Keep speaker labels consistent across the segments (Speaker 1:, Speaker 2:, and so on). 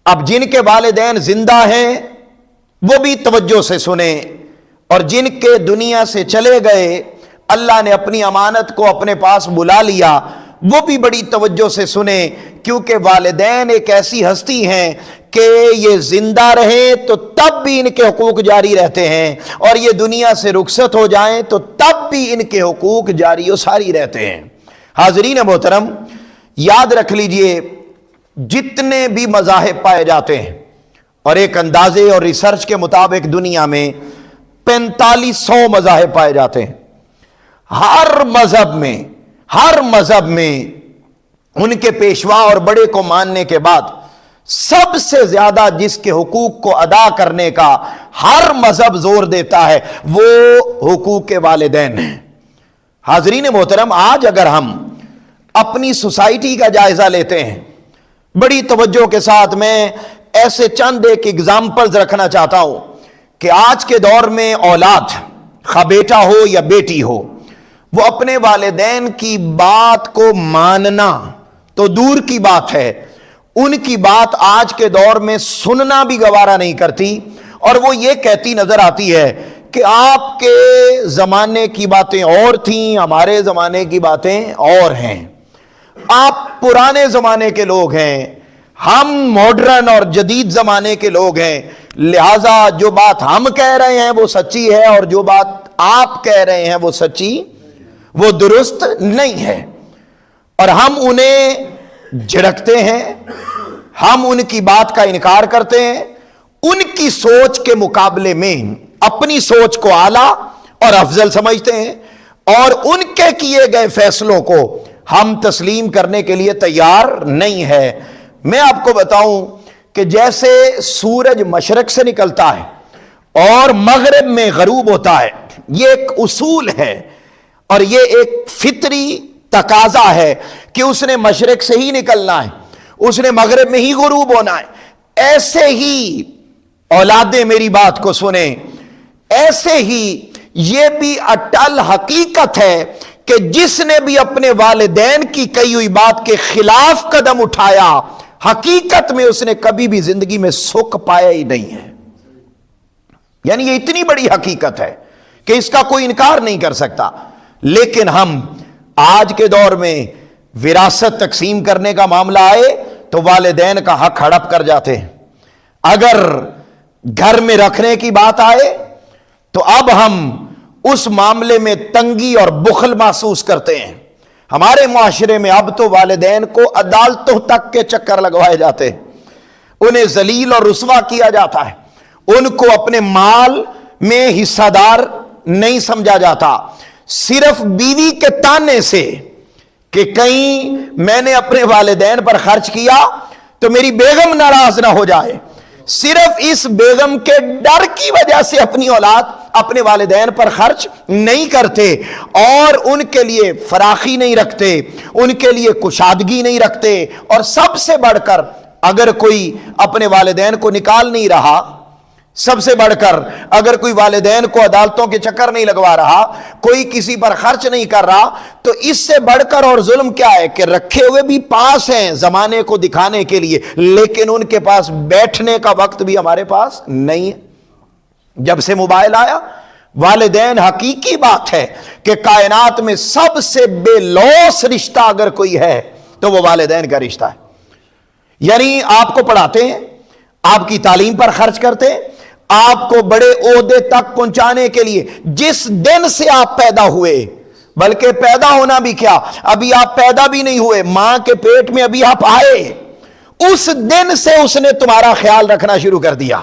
Speaker 1: اب جن کے والدین زندہ ہیں وہ بھی توجہ سے سنیں، اور جن کے دنیا سے چلے گئے اللہ نے اپنی امانت کو اپنے پاس بلا لیا وہ بھی بڑی توجہ سے سنیں، کیونکہ والدین ایک ایسی ہستی ہیں کہ یہ زندہ رہیں تو تب بھی ان کے حقوق جاری رہتے ہیں، اور یہ دنیا سے رخصت ہو جائیں تو تب بھی ان کے حقوق جاری و ساری رہتے ہیں۔ حاضرین محترم، یاد رکھ لیجئے، جتنے بھی مذاہب پائے جاتے ہیں، اور ایک اندازے اور ریسرچ کے مطابق دنیا میں 4500 مذاہب پائے جاتے ہیں، ہر مذہب میں ان کے پیشوا اور بڑے کو ماننے کے بعد سب سے زیادہ جس کے حقوق کو ادا کرنے کا ہر مذہب زور دیتا ہے وہ حقوق کے والدین ہیں۔ حاضرین محترم، آج اگر ہم اپنی سوسائٹی کا جائزہ لیتے ہیں بڑی توجہ کے ساتھ، میں ایسے چند ایک ایگزامپلز رکھنا چاہتا ہوں کہ آج کے دور میں اولاد، خواہ بیٹا ہو یا بیٹی ہو، وہ اپنے والدین کی بات کو ماننا تو دور کی بات ہے، ان کی بات آج کے دور میں سننا بھی گوارا نہیں کرتی، اور وہ یہ کہتی نظر آتی ہے کہ آپ کے زمانے کی باتیں اور تھیں، ہمارے زمانے کی باتیں اور ہیں، آپ پرانے زمانے کے لوگ ہیں، ہم ماڈرن اور جدید زمانے کے لوگ ہیں، لہٰذا جو بات ہم کہہ رہے ہیں وہ سچی ہے، اور جو بات آپ کہہ رہے ہیں وہ سچی، وہ درست نہیں ہے، اور ہم انہیں جھڑکتے ہیں، ہم ان کی بات کا انکار کرتے ہیں، ان کی سوچ کے مقابلے میں اپنی سوچ کو اعلیٰ اور افضل سمجھتے ہیں، اور ان کے کیے گئے فیصلوں کو ہم تسلیم کرنے کے لیے تیار نہیں ہے۔ میں آپ کو بتاؤں کہ جیسے سورج مشرق سے نکلتا ہے اور مغرب میں غروب ہوتا ہے، یہ ایک اصول ہے اور یہ ایک فطری تقاضا ہے کہ اس نے مشرق سے ہی نکلنا ہے، اس نے مغرب میں ہی غروب ہونا ہے۔ ایسے ہی اولادیں میری بات کو سنیں، ایسے ہی یہ بھی اٹل حقیقت ہے کہ جس نے بھی اپنے والدین کی کہی ہوئی بات کے خلاف قدم اٹھایا، حقیقت میں اس نے کبھی بھی زندگی میں سکھ پایا ہی نہیں ہے۔ یعنی یہ اتنی بڑی حقیقت ہے کہ اس کا کوئی انکار نہیں کر سکتا۔ لیکن ہم آج کے دور میں وراثت تقسیم کرنے کا معاملہ آئے تو والدین کا حق ہڑپ کر جاتے ہیں، اگر گھر میں رکھنے کی بات آئے تو اب ہم اس معاملے میں تنگی اور بخل محسوس کرتے ہیں۔ ہمارے معاشرے میں اب تو والدین کو عدالتوں تک کے چکر لگوائے جاتے ہیں، انہیں ذلیل اور رسوا کیا جاتا ہے، ان کو اپنے مال میں حصہ دار نہیں سمجھا جاتا، صرف بیوی کے تانے سے کہ کہیں میں نے اپنے والدین پر خرچ کیا تو میری بیگم ناراض نہ ہو جائے، صرف اس بیگم کے ڈر کی وجہ سے اپنی اولاد اپنے والدین پر خرچ نہیں کرتے، اور ان کے لیے فراخی نہیں رکھتے، ان کے لیے کشادگی نہیں رکھتے، اور سب سے بڑھ کر اگر کوئی اپنے والدین کو نکال نہیں رہا، سب سے بڑھ کر اگر کوئی والدین کو عدالتوں کے چکر نہیں لگوا رہا، کوئی کسی پر خرچ نہیں کر رہا، تو اس سے بڑھ کر اور ظلم کیا ہے کہ رکھے ہوئے بھی پاس ہیں زمانے کو دکھانے کے لیے، لیکن ان کے پاس بیٹھنے کا وقت بھی ہمارے پاس نہیں ہے۔ جب سے موبائل آیا، والدین، حقیقی بات ہے کہ کائنات میں سب سے بے لوث رشتہ اگر کوئی ہے تو وہ والدین کا رشتہ ہے۔ یعنی آپ کو پڑھاتے ہیں، آپ کی تعلیم پر خرچ کرتے ہیں، آپ کو بڑے عہدے تک پہنچانے کے لیے جس دن سے آپ پیدا ہوئے، بلکہ پیدا ہونا بھی کیا، ابھی آپ پیدا بھی نہیں ہوئے، ماں کے پیٹ میں ابھی آپ آئے، اس دن سے اس نے تمہارا خیال رکھنا شروع کر دیا۔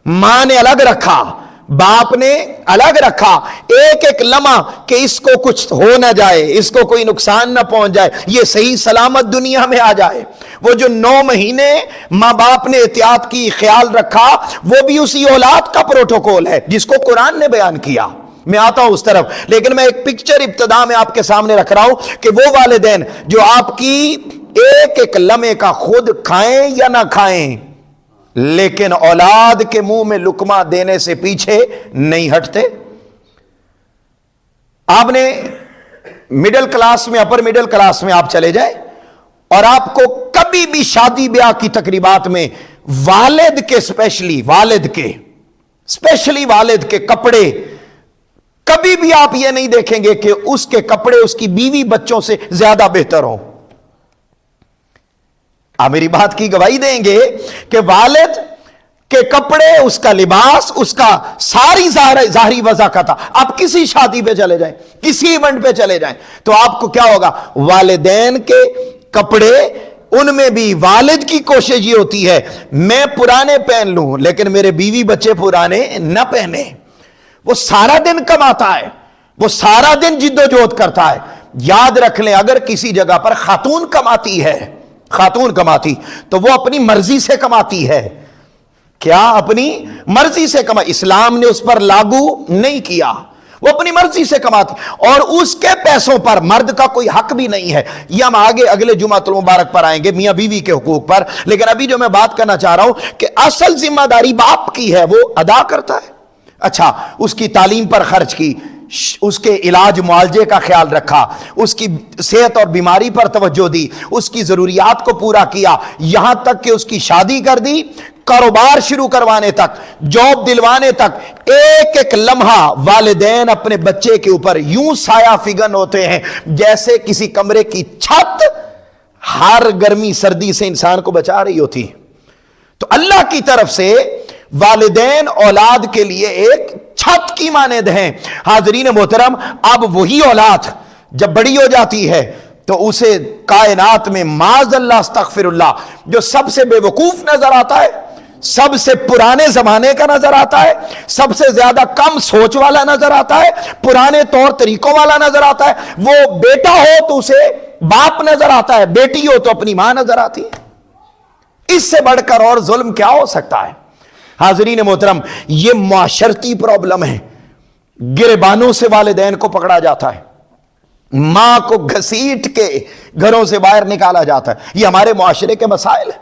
Speaker 1: ماں نے الگ رکھا، باپ نے الگ رکھا، ایک ایک لمحہ کہ اس کو کچھ ہو نہ جائے، اس کو کوئی نقصان نہ پہنچ جائے، یہ صحیح سلامت دنیا میں آ جائے۔ وہ جو 9 مہینے ماں باپ نے احتیاط کی، خیال رکھا، وہ بھی اسی اولاد کا پروٹوکول ہے جس کو قرآن نے بیان کیا۔ میں آتا ہوں اس طرف، لیکن میں ایک پکچر ابتدا میں آپ کے سامنے رکھ رہا ہوں کہ وہ والدین جو آپ کی ایک ایک لمحے کا خود کھائیں یا نہ کھائیں، لیکن اولاد کے منہ میں لقمہ دینے سے پیچھے نہیں ہٹتے۔ آپ نے مڈل کلاس میں، اپر مڈل کلاس میں آپ چلے جائیں، اور آپ کو کبھی بھی شادی بیاہ کی تقریبات میں والد کے کپڑے کبھی بھی آپ یہ نہیں دیکھیں گے کہ اس کے کپڑے اس کی بیوی بچوں سے زیادہ بہتر ہوں. آپ میری بات کی گواہی دیں گے کہ والد کے کپڑے، اس کا لباس، اس کا ساری ظاہری وضاحت، آپ کسی شادی پہ چلے جائیں، کسی ایونٹ پہ چلے جائیں تو آپ کو کیا ہوگا؟ والدین کے کپڑے، ان میں بھی والد کی کوشش یہ ہوتی ہے میں پرانے پہن لوں لیکن میرے بیوی بچے پرانے نہ پہنے. وہ سارا دن کماتا ہے، وہ سارا دن جد و جہد کرتا ہے. یاد رکھ لیں اگر کسی جگہ پر خاتون کماتی تو وہ اپنی مرضی سے کماتی ہے. کیا؟ اپنی مرضی سے اسلام نے اس پر لاگو نہیں کیا، وہ اپنی مرضی سے کماتی اور اس کے پیسوں پر مرد کا کوئی حق بھی نہیں ہے. یہ ہم آگے اگلے جمعۃ المبارک پر آئیں گے میاں بیوی کے حقوق پر، لیکن ابھی جو میں بات کرنا چاہ رہا ہوں کہ اصل ذمہ داری باپ کی ہے، وہ ادا کرتا ہے. اچھا، اس کی تعلیم پر خرچ کی، اس کے علاج معالجے کا خیال رکھا، اس کی صحت اور بیماری پر توجہ دی، اس کی ضروریات کو پورا کیا، یہاں تک کہ اس کی شادی کر دی، کاروبار شروع کروانے تک، جاب دلوانے تک. ایک ایک لمحہ والدین اپنے بچے کے اوپر یوں سایہ فگن ہوتے ہیں جیسے کسی کمرے کی چھت ہر گرمی سردی سے انسان کو بچا رہی ہوتی. تو اللہ کی طرف سے والدین اولاد کے لیے ایک چھت کی مانند ہیں. حاضرین محترم، اب وہی اولاد جب بڑی ہو جاتی ہے تو اسے کائنات میں معاذ اللہ استغفر اللہ جو سب سے بے وقوف نظر آتا ہے، سب سے پرانے زمانے کا نظر آتا ہے، سب سے زیادہ کم سوچ والا نظر آتا ہے، پرانے طور طریقوں والا نظر آتا ہے. وہ بیٹا ہو تو اسے باپ نظر آتا ہے، بیٹی ہو تو اپنی ماں نظر آتی ہے. اس سے بڑھ کر اور ظلم کیا ہو سکتا ہے؟ حاضرین محترم، یہ معاشرتی پرابلم ہے. گریبانوں سے والدین کو پکڑا جاتا ہے، ماں کو گھسیٹ کے گھروں سے باہر نکالا جاتا ہے. یہ ہمارے معاشرے کے مسائل ہیں.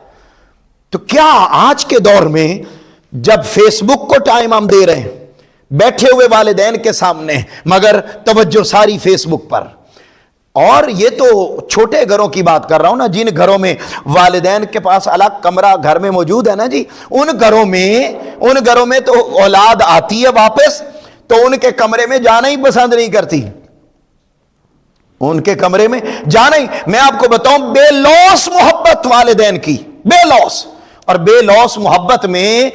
Speaker 1: تو کیا آج کے دور میں جب فیس بک کو ٹائم ہم دے رہے ہیں بیٹھے ہوئے والدین کے سامنے، مگر توجہ ساری فیس بک پر، اور یہ تو چھوٹے گھروں کی بات کر رہا ہوں نا، جن گھروں میں والدین کے پاس الگ کمرہ گھر میں موجود ہے نا جی، ان گھروں میں تو اولاد آتی ہے واپس تو ان کے کمرے میں جانا ہی پسند نہیں کرتی. ان کے کمرے میں جانا ہی، میں آپ کو بتاؤں، بے لوث محبت والدین کی، بے لوث. اور بے لوث محبت میں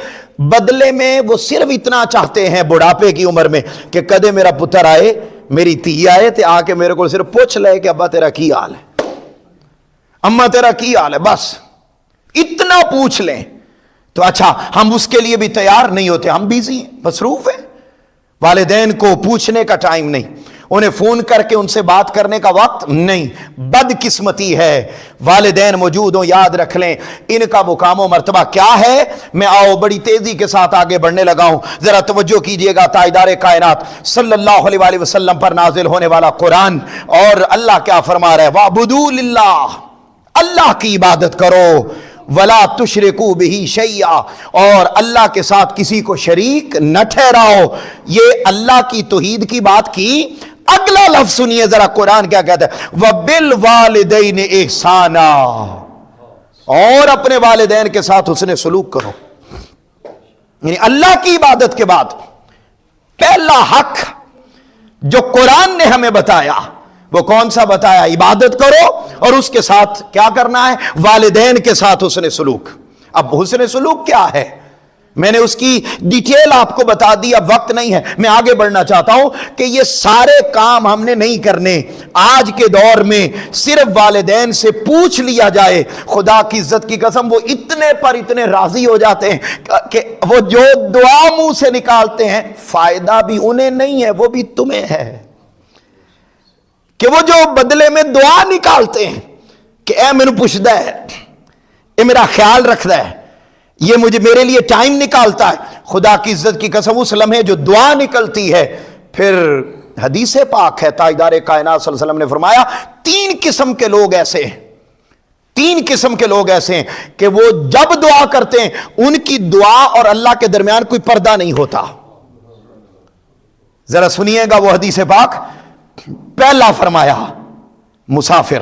Speaker 1: بدلے میں وہ صرف اتنا چاہتے ہیں بڑھاپے کی عمر میں کہ کدے میرا پتر آئے، میری تھی آئے تے آ کے میرے کو صرف پوچھ لے کہ ابا تیرا کی حال ہے، اماں تیرا کی حال ہے، بس اتنا پوچھ لیں. تو اچھا، ہم اس کے لیے بھی تیار نہیں ہوتے، ہم بیزی ہیں، مصروف ہیں، والدین کو پوچھنے کا ٹائم نہیں، انہیں فون کر کے ان سے بات کرنے کا وقت نہیں. بد قسمتی ہے والدین موجود ہوں. یاد رکھ لیں ان کا مقام و مرتبہ کیا ہے. میں بڑی تیزی کے ساتھ آگے بڑھنے لگا ہوں، ذرا توجہ کیجئے گا. تاجدار کائنات صلی اللہ علیہ وآلہ وسلم پر نازل ہونے والا قرآن، اور اللہ کیا فرما رہا ہے؟ وَاعْبُدُوا لِلَّهِ، اللہ کی عبادت کرو، وَلَا تُشْرِكُوا بِهِ شَيْئًا، اور اللہ کے ساتھ کسی کو شریک نہ ٹھہراؤ. یہ اللہ کی توحید کی بات کی. اگلا لفظ سنیے ذرا، قرآن کیا کہتا ہے؟ وَبِالْوَالِدَيْنِ إِحْسَانًا، اور اپنے والدین کے ساتھ حسن سلوک کرو. یعنی اللہ کی عبادت کے بعد پہلا حق جو قرآن نے ہمیں بتایا وہ کون سا بتایا؟ عبادت کرو، اور اس کے ساتھ کیا کرنا ہے؟ والدین کے ساتھ حسن سلوک. اب حسن سلوک کیا ہے؟ میں نے اس کی ڈیٹیل آپ کو بتا دی، اب وقت نہیں ہے، میں آگے بڑھنا چاہتا ہوں کہ یہ سارے کام ہم نے نہیں کرنے. آج کے دور میں صرف والدین سے پوچھ لیا جائے، خدا کی عزت کی قسم وہ اتنے پر اتنے راضی ہو جاتے ہیں کہ وہ جو دعا منہ سے نکالتے ہیں فائدہ بھی انہیں نہیں ہے، وہ بھی تمہیں ہے. کہ وہ جو بدلے میں دعا نکالتے ہیں کہ اے میں نے پوچھتا ہے، اے میرا خیال رکھتا ہے، یہ میرے لیے ٹائم نکالتا ہے، خدا کی عزت کی قسم اس لمحے جو دعا نکلتی ہے، پھر حدیث پاک ہے تاجدار کائنات صلی اللہ علیہ وسلم نے فرمایا 3 قسم کے لوگ ایسے ہیں، 3 قسم کے لوگ ایسے ہیں کہ وہ جب دعا کرتے ہیں ان کی دعا اور اللہ کے درمیان کوئی پردہ نہیں ہوتا. ذرا سنیے گا وہ حدیث پاک. پہلا فرمایا مسافر،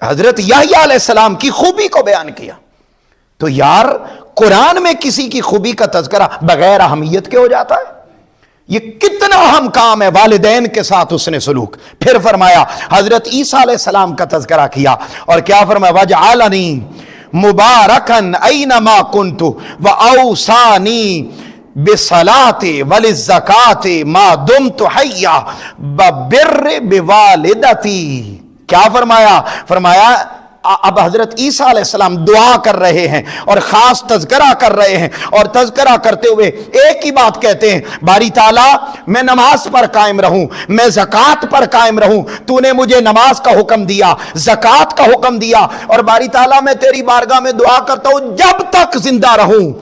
Speaker 1: حضرت یحییٰ علیہ السلام کی خوبی کو بیان کیا. تو یار قرآن میں کسی کی خوبی کا تذکرہ بغیر اہمیت کے ہو جاتا ہے؟ یہ کتنا اہم کام ہے والدین کے ساتھ حسن سلوک. پھر فرمایا حضرت عیسیٰ علیہ السلام کا تذکرہ کیا اور کیا فرمایا؟ وجعلنی مبارکن اینما کنت واوصانی بالصلاۃ والزکاۃ ما دمت حیا وبر بوالدتی. کیا فرمایا؟ فرمایا اب حضرت عیسیٰ علیہ السلام دعا کر رہے ہیں اور خاص تذکرہ کر رہے ہیں، اور تذکرہ کرتے ہوئے ایک ہی بات کہتے ہیں، باری تعالیٰ میں نماز پر قائم رہوں، میں زکوٰۃ پر قائم رہوں. تو نے مجھے نماز کا حکم دیا، زکوٰۃ کا حکم دیا، اور باری تعالیٰ میں تیری بارگاہ میں دعا کرتا ہوں جب تک زندہ رہوں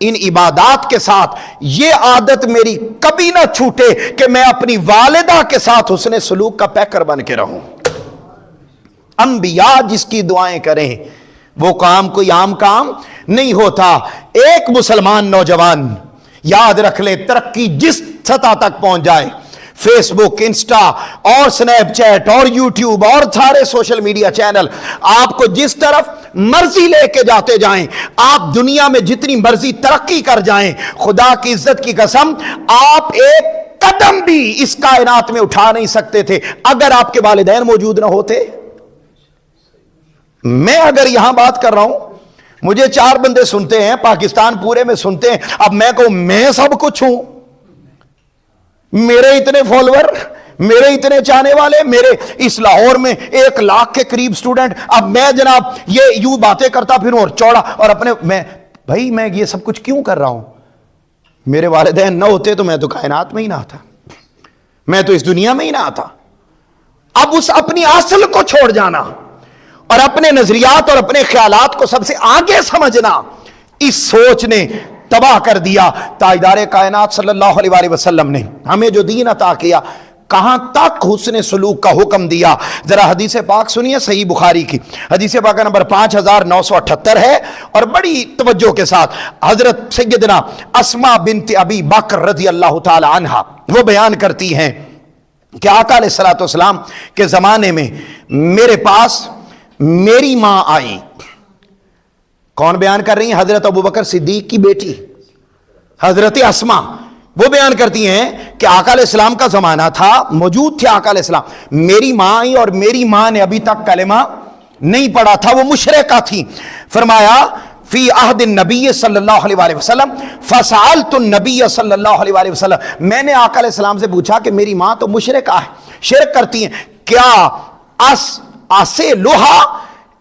Speaker 1: ان عبادات کے ساتھ یہ عادت میری کبھی نہ چھوٹے کہ میں اپنی والدہ کے ساتھ حسن سلوک کا پیکر بن کے رہوں. انبیاء جس کی دعائیں کریں وہ کام کوئی عام کام نہیں ہوتا. ایک مسلمان نوجوان یاد رکھ لے، ترقی جس سطح تک پہنچ جائے، فیس بک، انسٹا اور سنیپ چیٹ اور یوٹیوب اور سارے سوشل میڈیا چینل آپ کو جس طرف مرضی لے کے جاتے جائیں، آپ دنیا میں جتنی مرضی ترقی کر جائیں، خدا کی عزت کی قسم آپ ایک قدم بھی اس کائنات میں اٹھا نہیں سکتے تھے اگر آپ کے والدین موجود نہ ہوتے. میں اگر یہاں بات کر رہا ہوں، مجھے 4 بندے سنتے ہیں، پاکستان پورے میں سنتے ہیں، اب میں کہوں میں سب کچھ ہوں، میرے اتنے فالوور، میرے اتنے چاہنے والے، میرے اس لاہور میں 1 لاکھ کے قریب سٹوڈنٹ، اب میں جناب یہ یوں باتیں کرتا پھروں اور چوڑا اور اپنے بھائی میں یہ سب کچھ کیوں کر رہا ہوں؟ میرے والدین نہ ہوتے تو میں تو کائنات میں ہی نہ آتا، میں تو اس دنیا میں ہی نہ آتا. اب اس اپنی اصل کو چھوڑ جانا اور اپنے نظریات اور اپنے خیالات کو سب سے آگے سمجھنا، اس سوچ نے تباہ کر دیا. تاجدار کائنات صلی اللہ علیہ وآلہ وسلم نے ہمیں جو دین عطا کیا، کہاں تک حسن سلوک کا حکم دیا. ذرا حدیث پاک سنیے، صحیح بخاری کی حدیث پاک کا نمبر 5978 ہے، اور بڑی توجہ کے ساتھ حضرت سیدنا اسماء بنت ابی بکر رضی اللہ تعالی عنہا وہ بیان کرتی ہیں کہ آقا علیہ الصلوۃ والسلام کے زمانے میں میرے پاس میری ماں آئی. کون بیان کر رہی ہیں؟ حضرت ابوبکر صدیق کی بیٹی حضرت اسماء. وہ بیان کرتی ہیں کہ آقا علیہ السلام کا زمانہ تھا، موجود تھے آقا علیہ السلام، میری ماں آئی اور میری ماں نے ابھی تک کلمہ نہیں پڑھا تھا، وہ مشرکہ تھی. فرمایا فی عہد النبی صلی اللہ علیہ وآلہ وسلم فسألت النبی صلی اللہ علیہ وآلہ وسلم، میں نے آقا علیہ السلام سے پوچھا کہ میری ماں تو مشرکہ ہے، شرک کرتی ہیں، کیا آسے لوہا،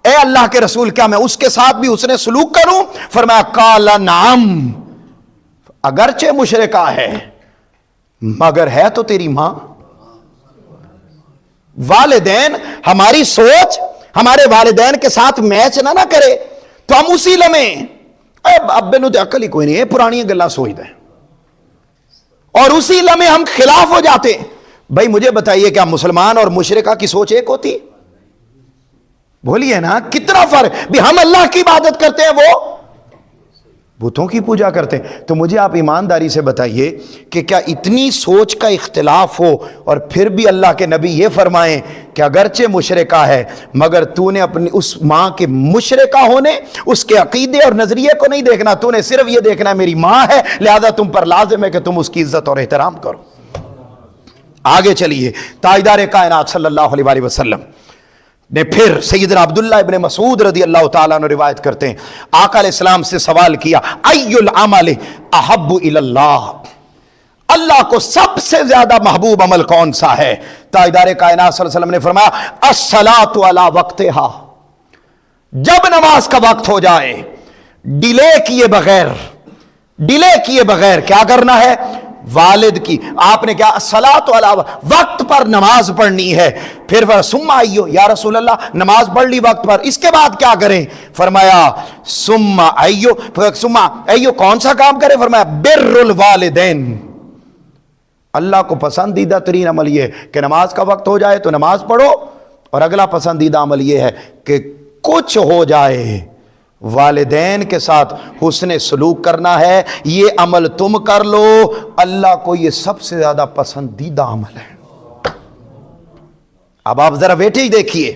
Speaker 1: اے اللہ کے رسول کیا میں اس کے ساتھ بھی حسن سلوک کروں؟ فرمایا قال نعم، اگرچہ مشرکہ ہے مگر ہے تو تیری ماں. والدین، ہماری سوچ ہمارے والدین کے ساتھ میچ نہ کرے تو ہم اسی لمحے ابے نو تے عقل ہی کوئی نہیں ہے، پرانی گلاں سوچدا ہے، اور اسی لمحے ہم خلاف ہو جاتے. بھائی مجھے بتائیے کیا مسلمان اور مشرکہ کی سوچ ایک ہوتی؟ بولیے نا، کتنا فرق. بھی ہم اللہ کی عبادت کرتے ہیں، وہ بتوں کی پوجا کرتے ہیں. تو مجھے آپ ایمانداری سے بتائیے کہ کیا اتنی سوچ کا اختلاف ہو اور پھر بھی اللہ کے نبی یہ فرمائیں کہ اگرچہ مشرکہ ہے مگر تو نے اپنی اس ماں کے مشرکہ ہونے، اس کے عقیدے اور نظریے کو نہیں دیکھنا، تو نے صرف یہ دیکھنا میری ماں ہے لہذا تم پر لازم ہے کہ تم اس کی عزت اور احترام کرو. آگے چلیے، تاجدار کائنات صلی اللہ علیہ وآلہ وسلم نے پھر سیدنا عبداللہ ابن مسعود رضی اللہ تعالیٰ عنہ روایت کرتے ہیں، آقا علیہ السلام سے سوال کیا ای العمل احب الی اللہ، اللہ کو سب سے زیادہ محبوب عمل کون سا ہے؟ تاجدار کائنات صلی اللہ علیہ وسلم نے فرمایا الصلاۃ علی وقتہا، جب نماز کا وقت ہو جائے ڈیلے کیے بغیر کیا کرنا ہے؟ والد کی آپ نے کیا الصلاۃ علی وقت پر نماز پڑھنی ہے. پھر ثم ایو، یا رسول اللہ نماز پڑھ لی وقت پر، اس کے بعد کیا کریں؟ فرمایا ثم ایو کون سا کام کریں؟ فرمایا بر الوالدین، اللہ کو پسندیدہ ترین عمل یہ ہے کہ نماز کا وقت ہو جائے تو نماز پڑھو، اور اگلا پسندیدہ عمل یہ ہے کہ کچھ ہو جائے والدین کے ساتھ حسن سلوک کرنا ہے. یہ عمل تم کر لو، اللہ کو یہ سب سے زیادہ پسندیدہ عمل ہے. اب آپ ذرا ویٹیج دیکھیے،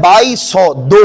Speaker 1: 2202,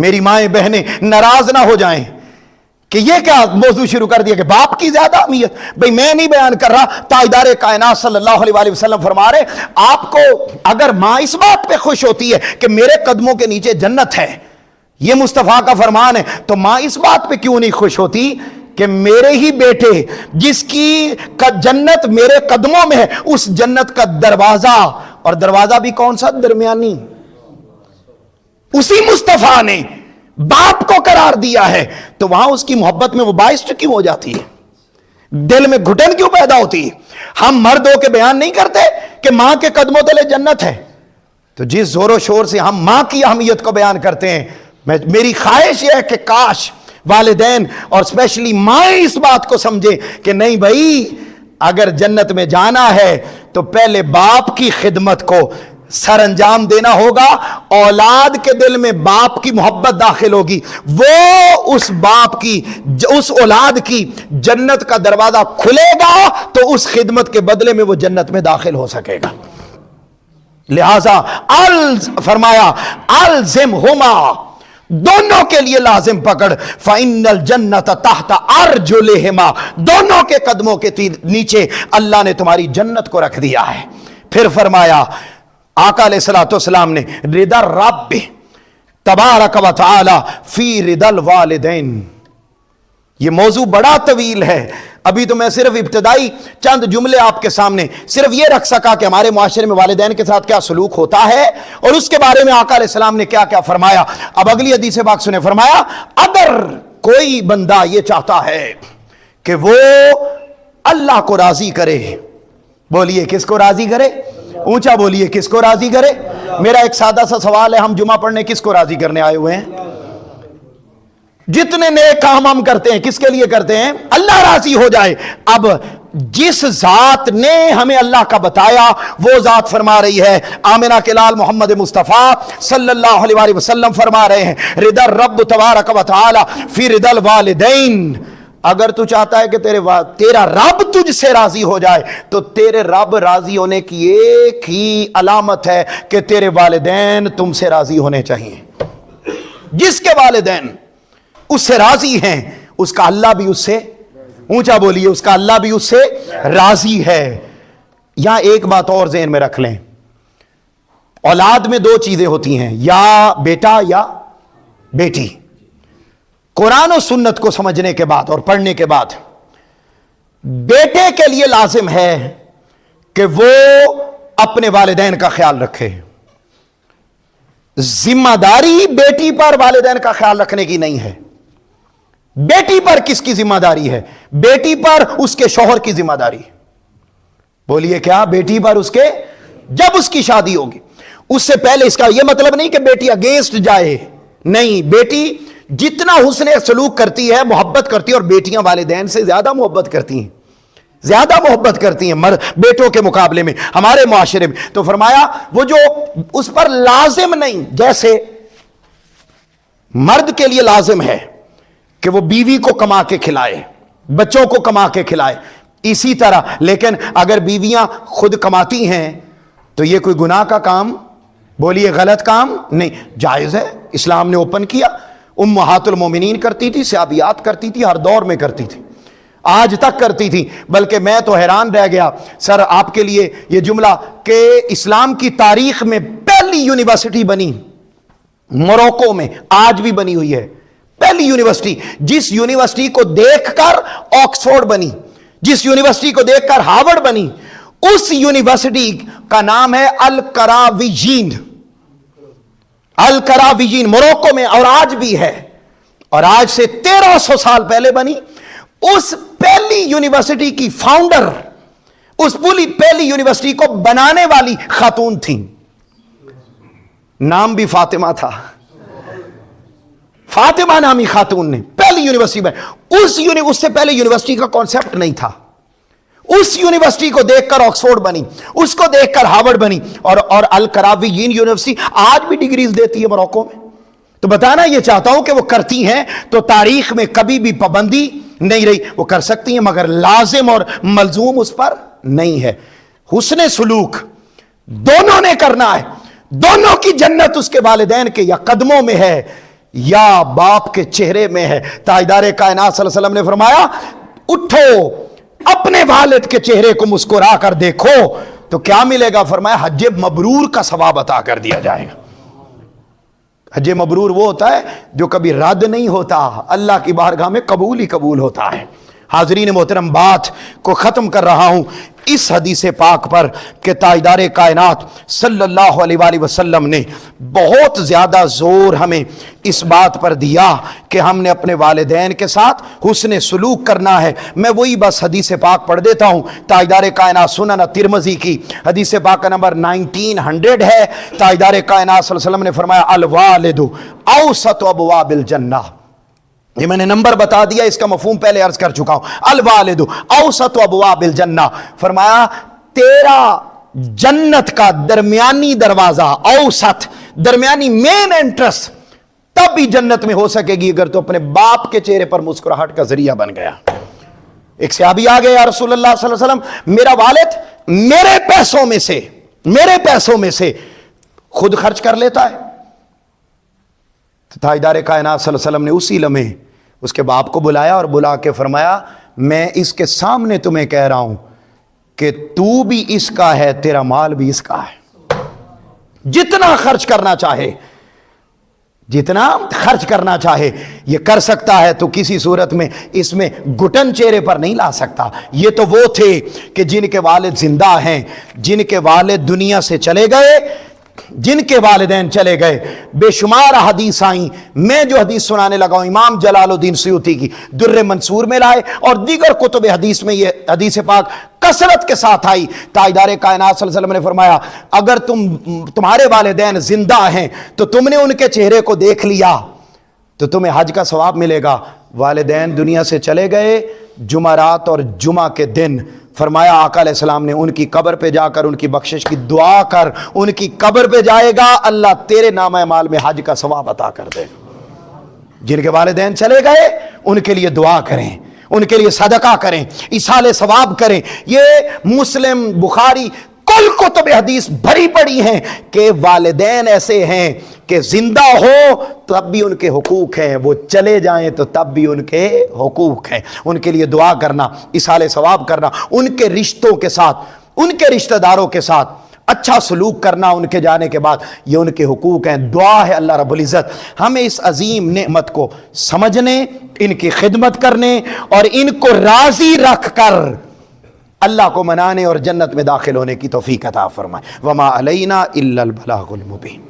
Speaker 1: میری مائیں بہنیں ناراض نہ ہو جائیں کہ یہ کیا موضوع شروع کر دیا کہ باپ کی زیادہ اہمیت. بھئی میں نہیں بیان کر رہا, تاجدار کائنات صلی اللہ علیہ وآلہ وسلم فرما رہے آپ کو اگر ماں اس بات پہ خوش ہوتی ہے کہ میرے قدموں کے نیچے جنت ہے, یہ مصطفیٰ کا فرمان ہے, تو ماں اس بات پہ کیوں نہیں خوش ہوتی کہ میرے ہی بیٹے جس کی جنت میرے قدموں میں ہے, اس جنت کا دروازہ, اور دروازہ بھی کون سا, درمیانی, اسی مصطفیٰ نے باپ کو قرار دیا ہے, تو وہاں اس کی محبت میں وہ باعث کیوں ہو جاتی ہے, دل میں گھٹن کیوں پیدا ہوتی ہے؟ ہم مرد ہو کے بیان نہیں کرتے کہ ماں کے قدموں تلے جنت ہے, تو جس زور و شور سے ہم ماں کی اہمیت کو بیان کرتے ہیں, میری خواہش یہ ہے کہ کاش والدین اور اسپیشلی مائیں اس بات کو سمجھیں کہ نہیں بھائی, اگر جنت میں جانا ہے تو پہلے باپ کی خدمت کو سر انجام دینا ہوگا, اولاد کے دل میں باپ کی محبت داخل ہوگی, وہ اس باپ کی, اس اولاد کی جنت کا دروازہ کھلے گا تو اس خدمت کے بدلے میں وہ جنت میں داخل ہو سکے گا. لہذا فرمایا الزمہما, دونوں کے لیے لازم پکڑ, فَإِنَّ الْجَنَّةَ تَحْتَ أَرْجُلِهِمَا, دونوں کے قدموں کے نیچے اللہ نے تمہاری جنت کو رکھ دیا ہے. پھر فرمایا آقا علیہ الصلوۃ والسلام نے رضا رب تبارک و تعالی فی رضا الوالدین. یہ موضوع بڑا طویل ہے, ابھی تو میں صرف ابتدائی چند جملے آپ کے سامنے صرف یہ رکھ سکا کہ ہمارے معاشرے میں والدین کے ساتھ کیا سلوک ہوتا ہے اور اس کے بارے میں آقا علیہ السلام نے کیا کیا فرمایا. اب اگلی حدیث پاک سنیں, فرمایا اگر کوئی بندہ یہ چاہتا ہے کہ وہ اللہ کو راضی کرے, بولیے کس کو راضی کرے, اونچا بولیے کس کو راضی کرے. میرا ایک سادہ سا سوال ہے, ہم جمعہ پڑھنے کس کو راضی کرنے آئے ہوئے ہیں؟ جتنے نیک کام ہم کرتے ہیں کس کے لیے کرتے ہیں؟ اللہ راضی ہو جائے. اب جس ذات نے ہمیں اللہ کا بتایا وہ ذات فرما رہی ہے, آمنہ کے لال محمد مصطفیٰ صلی اللہ علیہ وآلہ وسلم فرما رہے ہیں رضا رب تبارک و تعالی فی رضا الوالدین. اگر تو چاہتا ہے کہ تیرا رب تجھ سے راضی ہو جائے تو تیرے رب راضی ہونے کی ایک ہی علامت ہے کہ تیرے والدین تم سے راضی ہونے چاہیے. جس کے والدین اس سے راضی ہیں اس کا اللہ بھی اس سے, اونچا بولیے, اس کا اللہ بھی اس سے راضی ہے. یہاں ایک بات اور ذہن میں رکھ لیں, اولاد میں دو چیزیں ہوتی ہیں, یا بیٹا یا بیٹی. قرآن و سنت کو سمجھنے کے بعد اور پڑھنے کے بعد بیٹے کے لیے لازم ہے کہ وہ اپنے والدین کا خیال رکھے. ذمہ داری بیٹی پر والدین کا خیال رکھنے کی نہیں ہے. بیٹی پر کس کی ذمہ داری ہے؟ بیٹی پر اس کے شوہر کی ذمہ داری. بولیے کیا؟ بیٹی پر اس کے, جب اس کی شادی ہوگی اس سے پہلے. اس کا یہ مطلب نہیں کہ بیٹی اگینسٹ جائے, نہیں, بیٹی جتنا حسن سلوک کرتی ہے, محبت کرتی ہے, اور بیٹیاں والدین سے زیادہ محبت کرتی ہیں, زیادہ محبت کرتی ہیں بیٹوں کے مقابلے میں ہمارے معاشرے میں. تو فرمایا وہ جو اس پر لازم نہیں, جیسے مرد کے لیے لازم ہے کہ وہ بیوی کو کما کے کھلائے, بچوں کو کما کے کھلائے, اسی طرح لیکن اگر بیویاں خود کماتی ہیں تو یہ کوئی گناہ کا کام, بولیے غلط کام نہیں, جائز ہے. اسلام نے اوپن کیا. امہات المومنین کرتی تھی, صحابیات کرتی تھی, ہر دور میں کرتی تھی, آج تک کرتی تھی. بلکہ میں تو حیران رہ گیا سر آپ کے لیے یہ جملہ کہ اسلام کی تاریخ میں پہلی یونیورسٹی بنی موروکو میں, آج بھی بنی ہوئی ہے, پہلی یونیورسٹی, جس یونیورسٹی کو دیکھ کر آکسفورڈ بنی, جس یونیورسٹی کو دیکھ کر ہارورڈ بنی, اس یونیورسٹی کا نام ہے القراویین. القراویین موروکو میں, اور آج بھی ہے, اور آج سے 1300 سال پہلے بنی. اس پہلی یونیورسٹی کی فاؤنڈر, اس پہلی یونیورسٹی کو بنانے والی خاتون تھیں, نام بھی فاطمہ تھا. فاطمہ نامی خاتون نے پہلی یونیورسٹی بنائی. اس سے پہلے یونیورسٹی کا کانسیپٹ نہیں تھا. اس یونیورسٹی کو دیکھ کر آکسفورڈ بنی, اس کو دیکھ کر ہارورڈ بنی, اور القراویین یونیورسٹی آج بھی ڈگریز دیتی ہے موروکو میں. تو بتانا یہ چاہتا ہوں کہ وہ کرتی ہیں تو تاریخ میں کبھی بھی پابندی نہیں رہی, وہ کر سکتی ہیں مگر لازم اور ملزوم اس پر نہیں ہے. حسن سلوک دونوں نے کرنا ہے, دونوں کی جنت اس کے والدین کے یا قدموں میں ہے, یا باپ کے چہرے میں ہے. تاجدار کائنات صلی اللہ علیہ وسلم نے فرمایا اٹھو اپنے والد کے چہرے کو مسکرا کر دیکھو تو کیا ملے گا؟ فرمایا حج مبرور کا ثواب عطا کر دیا جائے گا. حج مبرور وہ ہوتا ہے جو کبھی رد نہیں ہوتا، اللہ کی بارگاہ میں قبول ہی قبول ہوتا ہے. حاضرین محترم، بات کو ختم کر رہا ہوں اس حدیث پاک پر کہ تاجدار کائنات صلی اللہ علیہ وآلہ وسلم نے بہت زیادہ زور ہمیں اس بات پر دیا کہ ہم نے اپنے والدین کے ساتھ حسن سلوک کرنا ہے. میں وہی بس حدیث پاک پڑھ دیتا ہوں. تاجدار کائنات سنن ترمذی کی حدیث پاک کا نمبر 1900 ہے. تاجدار کائنات صلی اللہ علیہ وسلم نے فرمایا الوالد اوسط ابواب الجنہ. یہ میں نے نمبر بتا دیا، اس کا مفہوم پہلے عرض کر چکا ہوں. الوالد اوسط ابواب الجنہ، فرمایا تیرا جنت کا درمیانی دروازہ، اوسط درمیانی مین انٹرس تب بھی جنت میں ہو سکے گی اگر تو اپنے باپ کے چہرے پر مسکراہٹ کا ذریعہ بن گیا. ایک صحابی آ گئے، یا رسول اللہ صلی اللہ علیہ وسلم میرا والد میرے پیسوں میں سے خود خرچ کر لیتا ہے. تاجدار کائنات صلی اللہ علیہ وسلم نے اسی لمحے اس کے باپ کو بلایا اور بلا کے فرمایا میں اس کے سامنے تمہیں کہہ رہا ہوں کہ تو بھی اس کا ہے، تیرا مال بھی اس کا ہے. جتنا خرچ کرنا چاہے یہ کر سکتا ہے، تو کسی صورت میں اس میں گھٹن چہرے پر نہیں لا سکتا. یہ تو وہ تھے کہ جن کے والد زندہ ہیں، جن کے والد دنیا سے چلے گئے، جن کے والدین چلے گئے. بے شمار حدیث آئیں. میں جو حدیث سنانے لگا ہوں امام جلال الدین سیوطی کی در منصور میں لائے اور دیگر کتب حدیث میں یہ حدیث پاک کثرت کے ساتھ آئی. تاجدار کائنات صلی اللہ علیہ وسلم نے فرمایا اگر تمہارے والدین زندہ ہیں تو تم نے ان کے چہرے کو دیکھ لیا تو تمہیں حج کا ثواب ملے گا. والدین دنیا سے چلے گئے جمعرات اور جمعہ کے دن، فرمایا آقا علیہ السلام نے ان کی قبر پہ جا کر ان کی بخشش کی دعا کر، ان کی قبر پہ جائے گا اللہ تیرے نامہ اعمال میں حج کا ثواب عطا کر دے. جن کے والدین چلے گئے ان کے لیے دعا کریں، ان کے لیے صدقہ کریں، ایصال ثواب کریں. یہ مسلم بخاری کل کتب حدیث بھری پڑی ہیں کہ والدین ایسے ہیں کہ زندہ ہو تب بھی ان کے حقوق ہیں، وہ چلے جائیں تو تب بھی ان کے حقوق ہیں. ان کے لیے دعا کرنا، ایصال ثواب کرنا، ان کے رشتوں کے ساتھ، ان کے رشتہ داروں کے ساتھ اچھا سلوک کرنا ان کے جانے کے بعد، یہ ان کے حقوق ہیں. دعا ہے اللہ رب العزت ہمیں اس عظیم نعمت کو سمجھنے، ان کی خدمت کرنے اور ان کو راضی رکھ کر اللہ کو منانے اور جنت میں داخل ہونے کی توفیق عطا فرمائے. وما علینا الا البلاغ المبین.